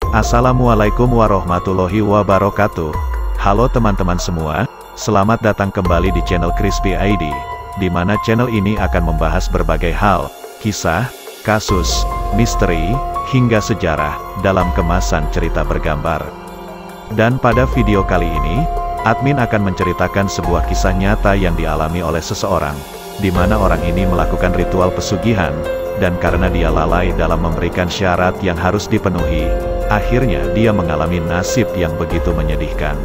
Assalamualaikum warahmatullahi wabarakatuh. Halo teman-teman semua, selamat datang kembali di channel Crispy ID, di mana channel ini akan membahas berbagai hal, kisah, kasus, misteri, hingga sejarah, dalam kemasan cerita bergambar. Dan pada video kali ini, admin akan menceritakan sebuah kisah nyata yang dialami oleh seseorang, di mana orang ini melakukan ritual pesugihan, dan karena dia lalai dalam memberikan syarat yang harus dipenuhi, akhirnya dia mengalami nasib yang begitu menyedihkan.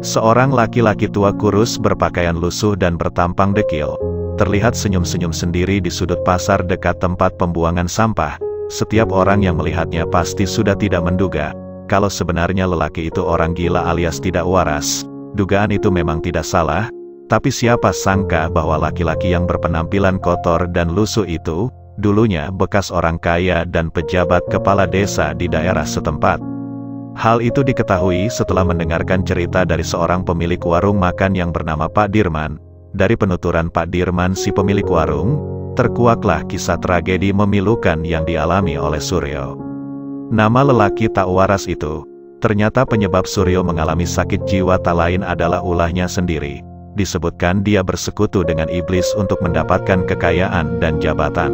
Seorang laki-laki tua kurus berpakaian lusuh dan bertampang dekil, terlihat senyum-senyum sendiri di sudut pasar dekat tempat pembuangan sampah. Setiap orang yang melihatnya pasti sudah tidak menduga, kalau sebenarnya lelaki itu orang gila alias tidak waras. Dugaan itu memang tidak salah, tapi siapa sangka bahwa laki-laki yang berpenampilan kotor dan lusuh itu, dulunya bekas orang kaya dan pejabat kepala desa di daerah setempat. Hal itu diketahui setelah mendengarkan cerita dari seorang pemilik warung makan yang bernama Pak Dirman. Dari penuturan Pak Dirman si pemilik warung, terkuaklah kisah tragedi memilukan yang dialami oleh Suryo. Nama lelaki tak waras itu, ternyata penyebab Suryo mengalami sakit jiwa tak lain adalah ulahnya sendiri. Disebutkan dia bersekutu dengan iblis untuk mendapatkan kekayaan dan jabatan.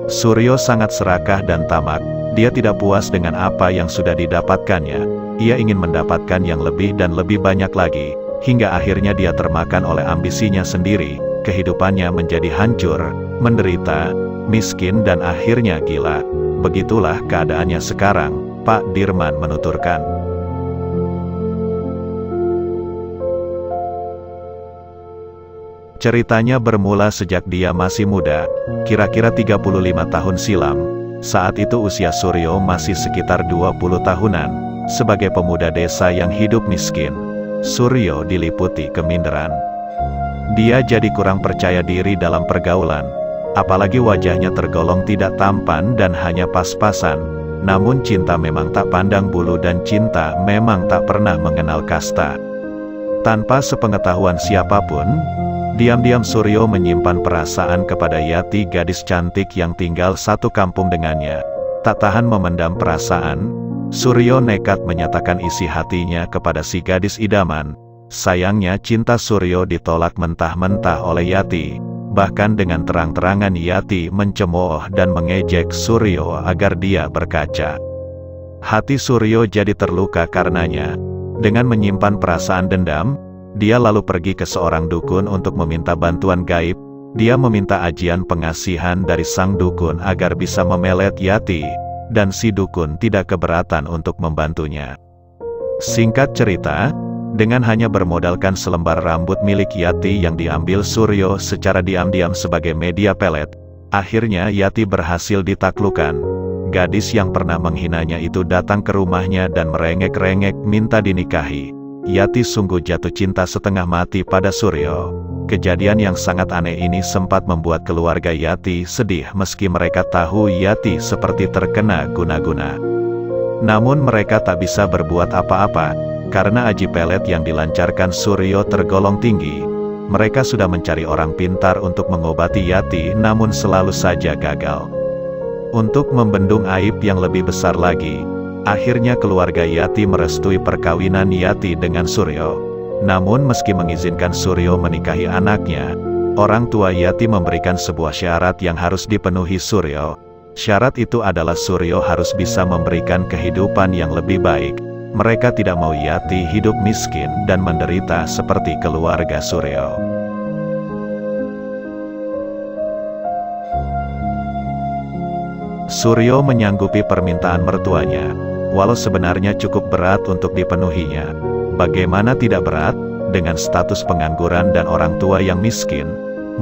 Suryo sangat serakah dan tamak, dia tidak puas dengan apa yang sudah didapatkannya, ia ingin mendapatkan yang lebih dan lebih banyak lagi, hingga akhirnya dia termakan oleh ambisinya sendiri, kehidupannya menjadi hancur, menderita, miskin dan akhirnya gila. Begitulah keadaannya sekarang, Pak Dirman menuturkan. Ceritanya bermula sejak dia masih muda, kira-kira 35 tahun silam. Saat itu usia Suryo masih sekitar 20 tahunan. Sebagai pemuda desa yang hidup miskin, Suryo diliputi keminderan. Dia jadi kurang percaya diri dalam pergaulan. Apalagi wajahnya tergolong tidak tampan dan hanya pas-pasan. Namun cinta memang tak pandang bulu dan cinta memang tak pernah mengenal kasta. Tanpa sepengetahuan siapapun, diam-diam Suryo menyimpan perasaan kepada Yati, gadis cantik yang tinggal satu kampung dengannya. Tak tahan memendam perasaan, Suryo nekat menyatakan isi hatinya kepada si gadis idaman. Sayangnya cinta Suryo ditolak mentah-mentah oleh Yati. Bahkan dengan terang-terangan Yati mencemooh dan mengejek Suryo agar dia berkaca. Hati Suryo jadi terluka karenanya. Dengan menyimpan perasaan dendam, dia lalu pergi ke seorang dukun untuk meminta bantuan gaib. Dia meminta ajian pengasihan dari sang dukun agar bisa memelet Yati, dan si dukun tidak keberatan untuk membantunya. Singkat cerita, dengan hanya bermodalkan selembar rambut milik Yati yang diambil Suryo secara diam-diam sebagai media pelet, akhirnya Yati berhasil ditaklukkan. Gadis yang pernah menghinanya itu datang ke rumahnya dan merengek-rengek minta dinikahi. Yati sungguh jatuh cinta setengah mati pada Suryo. Kejadian yang sangat aneh ini sempat membuat keluarga Yati sedih meski mereka tahu Yati seperti terkena guna-guna. Namun mereka tak bisa berbuat apa-apa, karena aji pelet yang dilancarkan Suryo tergolong tinggi. Mereka sudah mencari orang pintar untuk mengobati Yati namun selalu saja gagal. Untuk membendung aib yang lebih besar lagi, akhirnya keluarga Yati merestui perkawinan Yati dengan Suryo. Namun meski mengizinkan Suryo menikahi anaknya, orang tua Yati memberikan sebuah syarat yang harus dipenuhi Suryo. Syarat itu adalah Suryo harus bisa memberikan kehidupan yang lebih baik. Mereka tidak mau Yati hidup miskin dan menderita seperti keluarga Suryo. Suryo menyanggupi permintaan mertuanya, walau sebenarnya cukup berat untuk dipenuhinya. Bagaimana tidak berat, dengan status pengangguran dan orang tua yang miskin?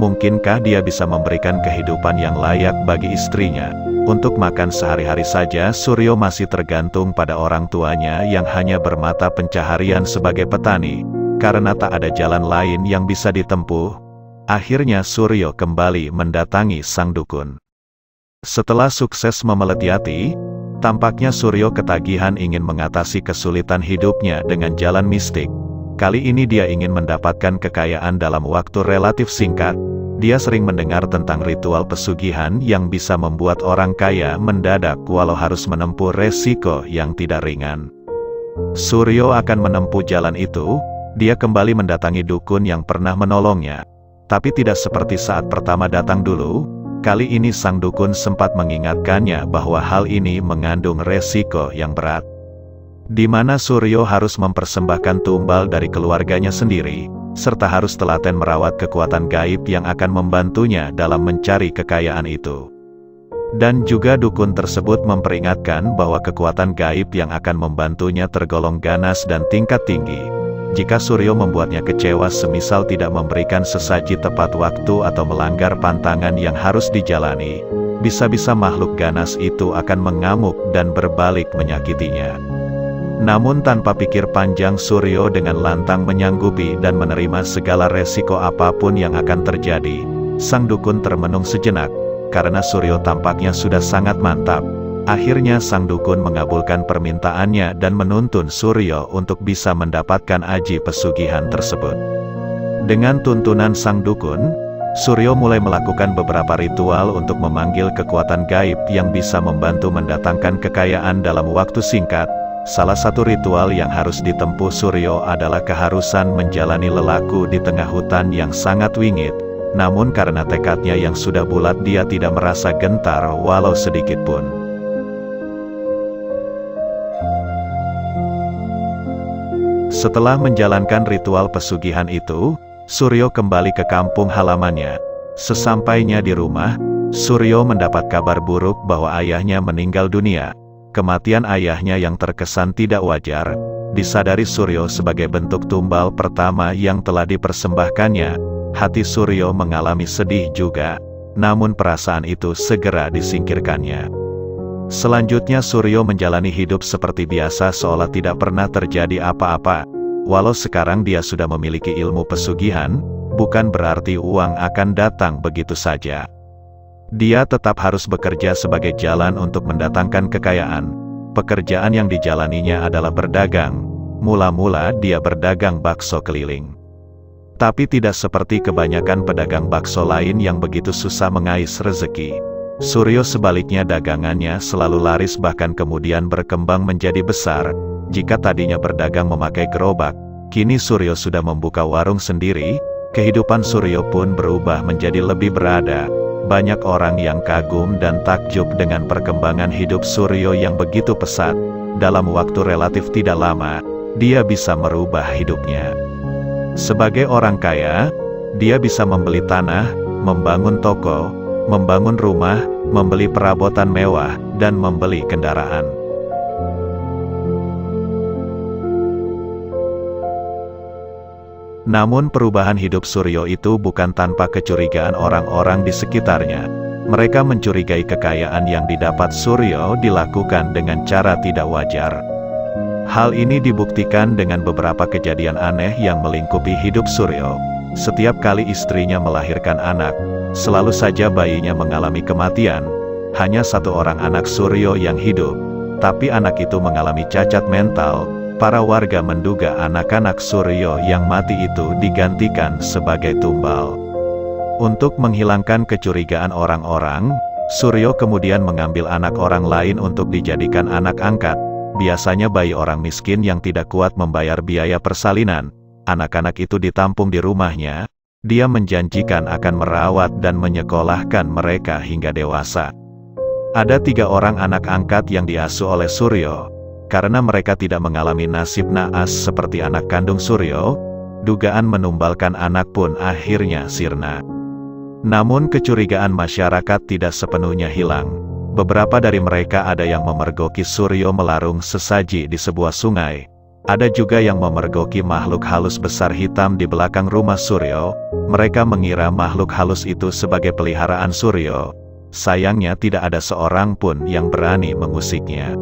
Mungkinkah dia bisa memberikan kehidupan yang layak bagi istrinya? Untuk makan sehari-hari saja Suryo masih tergantung pada orang tuanya yang hanya bermata pencaharian sebagai petani. Karena tak ada jalan lain yang bisa ditempuh, akhirnya Suryo kembali mendatangi sang dukun. Setelah sukses memelet Yati, tampaknya Suryo ketagihan ingin mengatasi kesulitan hidupnya dengan jalan mistik. Kali ini dia ingin mendapatkan kekayaan dalam waktu relatif singkat. Dia sering mendengar tentang ritual pesugihan yang bisa membuat orang kaya mendadak walau harus menempuh resiko yang tidak ringan. Suryo akan menempuh jalan itu. Dia kembali mendatangi dukun yang pernah menolongnya. Tapi tidak seperti saat pertama datang dulu. Kali ini sang dukun sempat mengingatkannya bahwa hal ini mengandung resiko yang berat, di mana Suryo harus mempersembahkan tumbal dari keluarganya sendiri, serta harus telaten merawat kekuatan gaib yang akan membantunya dalam mencari kekayaan itu. Dan juga dukun tersebut memperingatkan bahwa kekuatan gaib yang akan membantunya tergolong ganas dan tingkat tinggi. Jika Suryo membuatnya kecewa semisal tidak memberikan sesaji tepat waktu atau melanggar pantangan yang harus dijalani, bisa-bisa makhluk ganas itu akan mengamuk dan berbalik menyakitinya. Namun tanpa pikir panjang Suryo dengan lantang menyanggupi dan menerima segala resiko apapun yang akan terjadi. Sang dukun termenung sejenak, karena Suryo tampaknya sudah sangat mantap. Akhirnya sang dukun mengabulkan permintaannya dan menuntun Suryo untuk bisa mendapatkan aji pesugihan tersebut. Dengan tuntunan sang dukun, Suryo mulai melakukan beberapa ritual untuk memanggil kekuatan gaib yang bisa membantu mendatangkan kekayaan dalam waktu singkat. Salah satu ritual yang harus ditempuh Suryo adalah keharusan menjalani lelaku di tengah hutan yang sangat wingit. Namun karena tekadnya yang sudah bulat, dia tidak merasa gentar walau sedikit pun. Setelah menjalankan ritual pesugihan itu, Suryo kembali ke kampung halamannya. Sesampainya di rumah, Suryo mendapat kabar buruk bahwa ayahnya meninggal dunia. Kematian ayahnya yang terkesan tidak wajar, disadari Suryo sebagai bentuk tumbal pertama yang telah dipersembahkannya. Hati Suryo mengalami sedih juga, namun perasaan itu segera disingkirkannya. Selanjutnya Suryo menjalani hidup seperti biasa seolah tidak pernah terjadi apa-apa. Walau sekarang dia sudah memiliki ilmu pesugihan, bukan berarti uang akan datang begitu saja. Dia tetap harus bekerja sebagai jalan untuk mendatangkan kekayaan. Pekerjaan yang dijalaninya adalah berdagang. Mula-mula dia berdagang bakso keliling. Tapi tidak seperti kebanyakan pedagang bakso lain yang begitu susah mengais rezeki. Suryo sebaliknya dagangannya selalu laris bahkan kemudian berkembang menjadi besar. Jika tadinya berdagang memakai gerobak, kini Suryo sudah membuka warung sendiri. Kehidupan Suryo pun berubah menjadi lebih berada. Banyak orang yang kagum dan takjub dengan perkembangan hidup Suryo yang begitu pesat. Dalam waktu relatif tidak lama, dia bisa merubah hidupnya. Sebagai orang kaya, dia bisa membeli tanah, membangun toko, membangun rumah, membeli perabotan mewah, dan membeli kendaraan. Namun perubahan hidup Suryo itu bukan tanpa kecurigaan orang-orang di sekitarnya. Mereka mencurigai kekayaan yang didapat Suryo dilakukan dengan cara tidak wajar. Hal ini dibuktikan dengan beberapa kejadian aneh yang melingkupi hidup Suryo. Setiap kali istrinya melahirkan anak, selalu saja bayinya mengalami kematian. Hanya satu orang anak Suryo yang hidup, tapi anak itu mengalami cacat mental. Para warga menduga anak-anak Suryo yang mati itu digantikan sebagai tumbal. Untuk menghilangkan kecurigaan orang-orang, Suryo kemudian mengambil anak orang lain untuk dijadikan anak angkat. Biasanya bayi orang miskin yang tidak kuat membayar biaya persalinan. Anak-anak itu ditampung di rumahnya. Dia menjanjikan akan merawat dan menyekolahkan mereka hingga dewasa. Ada 3 orang anak angkat yang diasuh oleh Suryo. Karena mereka tidak mengalami nasib naas seperti anak kandung Suryo, dugaan menumbalkan anak pun akhirnya sirna. Namun kecurigaan masyarakat tidak sepenuhnya hilang. Beberapa dari mereka ada yang memergoki Suryo melarung sesaji di sebuah sungai. Ada juga yang memergoki makhluk halus besar hitam di belakang rumah Suryo. Mereka mengira makhluk halus itu sebagai peliharaan Suryo. Sayangnya tidak ada seorang pun yang berani mengusiknya.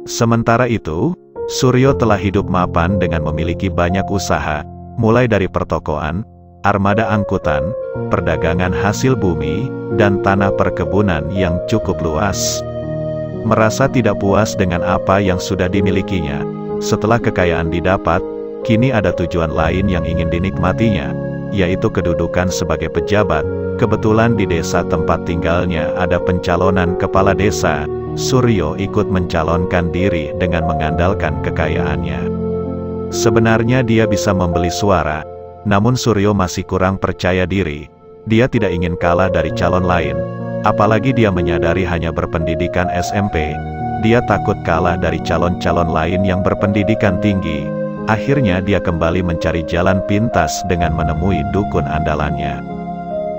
Sementara itu, Suryo telah hidup mapan dengan memiliki banyak usaha, mulai dari pertokoan, armada angkutan, perdagangan hasil bumi, dan tanah perkebunan yang cukup luas. Merasa tidak puas dengan apa yang sudah dimilikinya, setelah kekayaan didapat, kini ada tujuan lain yang ingin dinikmatinya, yaitu kedudukan sebagai pejabat. Kebetulan di desa tempat tinggalnya ada pencalonan kepala desa. Suryo ikut mencalonkan diri dengan mengandalkan kekayaannya. Sebenarnya dia bisa membeli suara, namun Suryo masih kurang percaya diri. Dia tidak ingin kalah dari calon lain, apalagi dia menyadari hanya berpendidikan SMP. Dia takut kalah dari calon-calon lain yang berpendidikan tinggi. Akhirnya dia kembali mencari jalan pintas dengan menemui dukun andalannya.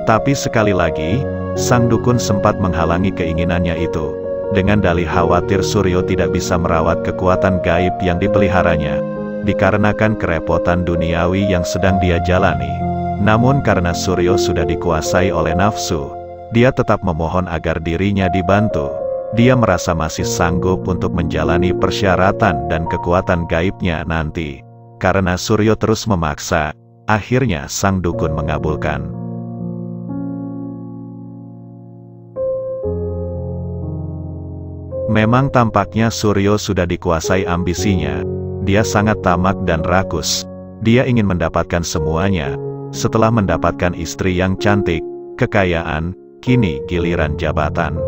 Tapi sekali lagi, sang dukun sempat menghalangi keinginannya itu, dengan dalih khawatir Suryo tidak bisa merawat kekuatan gaib yang dipeliharanya, dikarenakan kerepotan duniawi yang sedang dia jalani. Namun karena Suryo sudah dikuasai oleh nafsu, dia tetap memohon agar dirinya dibantu. Dia merasa masih sanggup untuk menjalani persyaratan dan kekuatan gaibnya nanti. Karena Suryo terus memaksa, akhirnya sang dukun mengabulkan. Memang tampaknya Suryo sudah dikuasai ambisinya. Dia sangat tamak dan rakus. Dia ingin mendapatkan semuanya. Setelah mendapatkan istri yang cantik, kekayaan, kini giliran jabatan.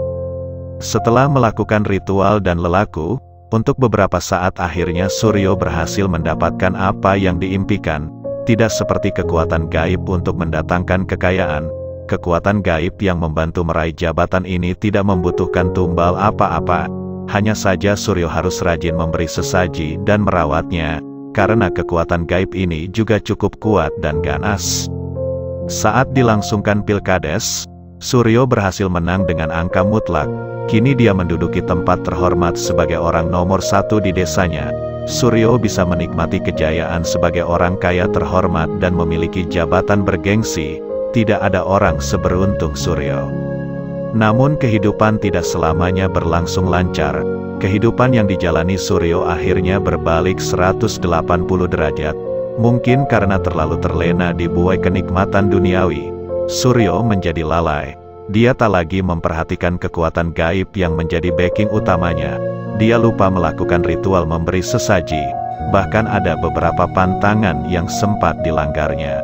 Setelah melakukan ritual dan lelaku, untuk beberapa saat akhirnya Suryo berhasil mendapatkan apa yang diimpikan. Tidak seperti kekuatan gaib untuk mendatangkan kekayaan. Kekuatan gaib yang membantu meraih jabatan ini tidak membutuhkan tumbal apa-apa. Hanya saja Suryo harus rajin memberi sesaji dan merawatnya, karena kekuatan gaib ini juga cukup kuat dan ganas. Saat dilangsungkan Pilkades, Suryo berhasil menang dengan angka mutlak. Kini dia menduduki tempat terhormat sebagai orang nomor 1 di desanya. Suryo bisa menikmati kejayaan sebagai orang kaya terhormat dan memiliki jabatan bergengsi. Tidak ada orang seberuntung Suryo. Namun kehidupan tidak selamanya berlangsung lancar. Kehidupan yang dijalani Suryo akhirnya berbalik 180 derajat. Mungkin karena terlalu terlena dibuai kenikmatan duniawi, Suryo menjadi lalai. Dia tak lagi memperhatikan kekuatan gaib yang menjadi backing utamanya. Dia lupa melakukan ritual memberi sesaji. Bahkan ada beberapa pantangan yang sempat dilanggarnya.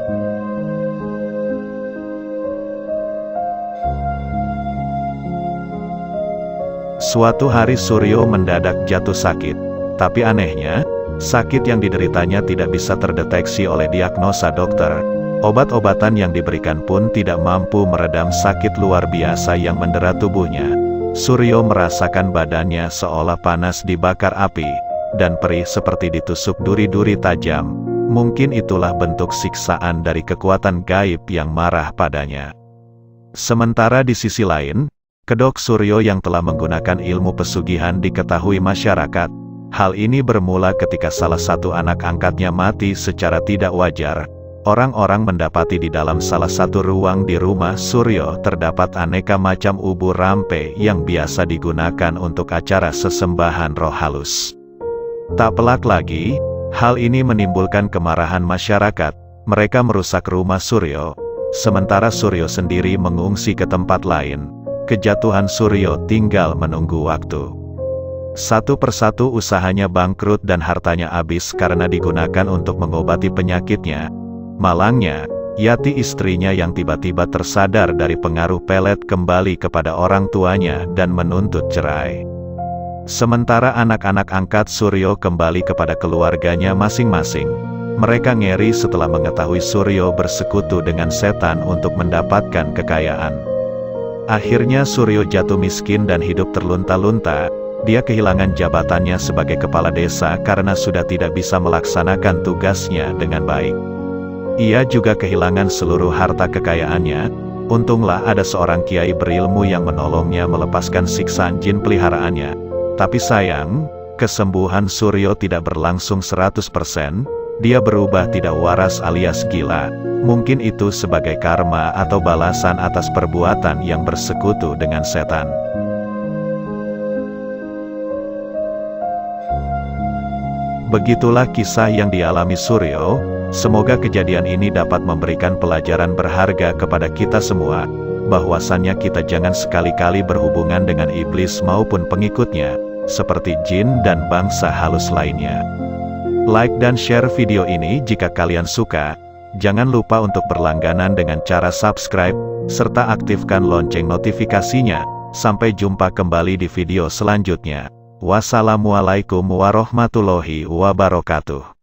Suatu hari Suryo mendadak jatuh sakit. Tapi anehnya, sakit yang dideritanya tidak bisa terdeteksi oleh diagnosa dokter. Obat-obatan yang diberikan pun tidak mampu meredam sakit luar biasa yang mendera tubuhnya. Suryo merasakan badannya seolah panas dibakar api, dan perih seperti ditusuk duri-duri tajam. Mungkin itulah bentuk siksaan dari kekuatan gaib yang marah padanya. Sementara di sisi lain, kedok Suryo yang telah menggunakan ilmu pesugihan diketahui masyarakat. Hal ini bermula ketika salah satu anak angkatnya mati secara tidak wajar. Orang-orang mendapati di dalam salah satu ruang di rumah Suryo terdapat aneka macam ubur rampe yang biasa digunakan untuk acara sesembahan roh halus. Tak pelak lagi, hal ini menimbulkan kemarahan masyarakat. Mereka merusak rumah Suryo, sementara Suryo sendiri mengungsi ke tempat lain. Kejatuhan Suryo tinggal menunggu waktu. Satu persatu usahanya bangkrut dan hartanya habis karena digunakan untuk mengobati penyakitnya. Malangnya, Yati istrinya yang tiba-tiba tersadar dari pengaruh pelet kembali kepada orang tuanya dan menuntut cerai. Sementara anak-anak angkat Suryo kembali kepada keluarganya masing-masing. Mereka ngeri setelah mengetahui Suryo bersekutu dengan setan untuk mendapatkan kekayaan. Akhirnya Suryo jatuh miskin dan hidup terlunta-lunta. Dia kehilangan jabatannya sebagai kepala desa karena sudah tidak bisa melaksanakan tugasnya dengan baik. Ia juga kehilangan seluruh harta kekayaannya. Untunglah ada seorang kiai berilmu yang menolongnya melepaskan siksaan jin peliharaannya. Tapi sayang, kesembuhan Suryo tidak berlangsung 100%. Dia berubah tidak waras alias gila. Mungkin itu sebagai karma atau balasan atas perbuatan yang bersekutu dengan setan. Begitulah kisah yang dialami Suryo. Semoga kejadian ini dapat memberikan pelajaran berharga kepada kita semua, bahwasannya kita jangan sekali-kali berhubungan dengan iblis maupun pengikutnya, seperti jin dan bangsa halus lainnya. Like dan share video ini jika kalian suka. Jangan lupa untuk berlangganan dengan cara subscribe, serta aktifkan lonceng notifikasinya. Sampai jumpa kembali di video selanjutnya. Wassalamualaikum warahmatullahi wabarakatuh.